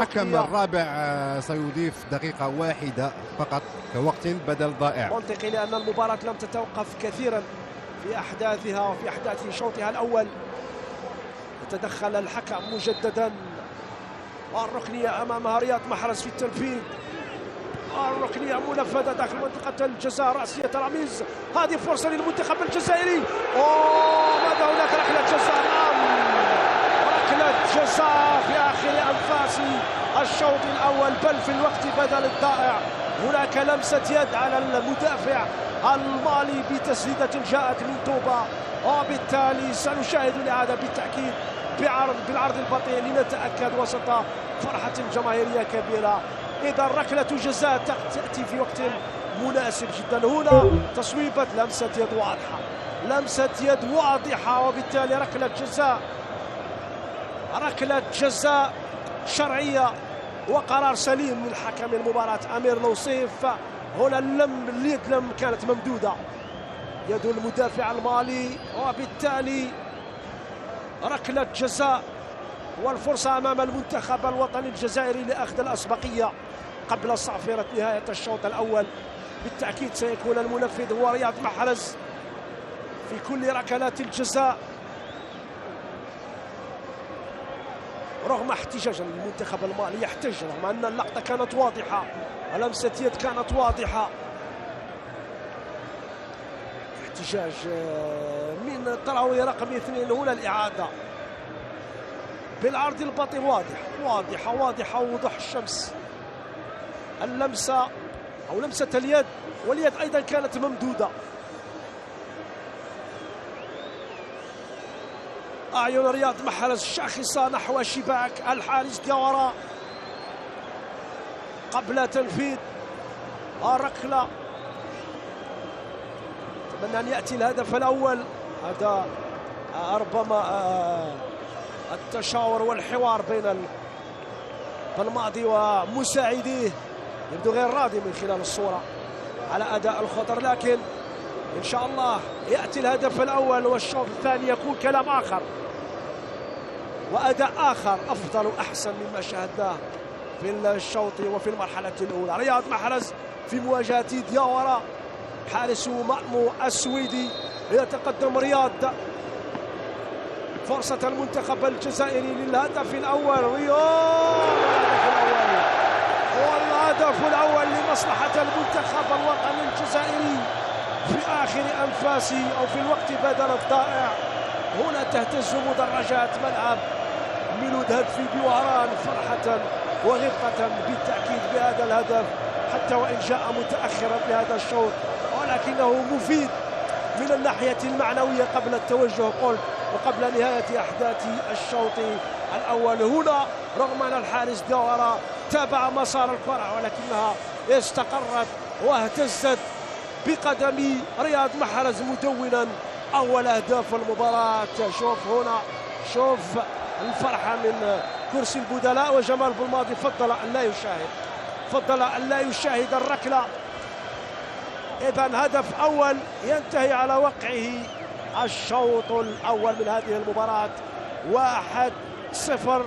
الحكم الرابع سيضيف دقيقة واحدة فقط كوقت بدل ضائع. منطقي لأن المباراة لم تتوقف كثيرا في أحداثها وفي أحداث شوطها الأول. يتدخل الحكم مجددا، والركنية أمامها رياض محرز في التنفيذ. الركنية منفذة داخل منطقة الجزاء رأسية راميز. هذه فرصة للمنتخب الجزائري. ماذا هناك ركلة جزاء؟ ركلة جزاء في آخر أنفاس الشوط الأول، بل في الوقت بدل الضائع. هناك لمسة يد على المدافع المالي بتسديدة جاءت من توبا، وبالتالي سنشاهد الإعادة بالتأكيد بالعرض البطيء لنتأكد وسط فرحة جماهيرية كبيرة. إذا ركلة جزاء تأتي في وقت مناسب جدا. هنا تصويبة لمسة يد واضحة، لمسة يد واضحة، وبالتالي ركلة جزاء شرعية وقرار سليم من حكم المباراة أمير لوصيف. هنا اليد كانت ممدودة، يد المدافع المالي، وبالتالي ركلة جزاء، والفرصة أمام المنتخب الوطني الجزائري لأخذ الأسبقية قبل صافرة نهاية الشوط الأول. بالتأكيد سيكون المنفذ هو رياض محرز في كل ركلات الجزاء، رغم احتجاج المنتخب المالي. يحتج رغم أن اللقطة كانت واضحة، لمسة يد كانت واضحة. احتجاج من طراوي رقم 2. هنا الإعادة بالعرض البطيء واضحة ووضوح الشمس. اللمسة أو لمسة اليد، واليد أيضا كانت ممدودة. أعين رياض محرز شاخصة نحو شباك الحارس دياورا قبل تنفيذ الركلة. أتمنى أن يأتي الهدف الأول. هذا ربما التشاور والحوار بين بالماضي ومساعديه يبدو غير راضي من خلال الصورة على أداء الخضر، لكن إن شاء الله يأتي الهدف الأول والشوط الثاني يكون كلام آخر وأداء آخر أفضل وأحسن مما شاهدناه في الشوط وفي المرحلة الأولى. رياض محرز في مواجهة دياورا حارس مأمو السويدي. يتقدم رياض. فرصة المنتخب الجزائري للهدف الأول. والهدف الأول لمصلحة المنتخب الوطني الجزائري في آخر أنفاس أو في الوقت بدل الضائع. هنا تهتز مدرجات ملعب ميلود هدفي بوهران فرحة وغبطة بالتأكيد بهذا الهدف، حتى وإن جاء متأخرا في هذا الشوط، ولكنه مفيد من الناحية المعنوية قبل التوجه قلت وقبل نهاية أحداث الشوط الأول. هنا رغم أن الحارس دياورا تابع مسار الكرة، ولكنها استقرت واهتزت بقدم رياض محرز مدونا أول أهداف المباراة. شوف الفرحة من كرسي البدلاء، وجمال بالماضي فضل أن لا يشاهد الركلة. إذن هدف أول ينتهي على وقعه الشوط الأول من هذه المباراة 1-0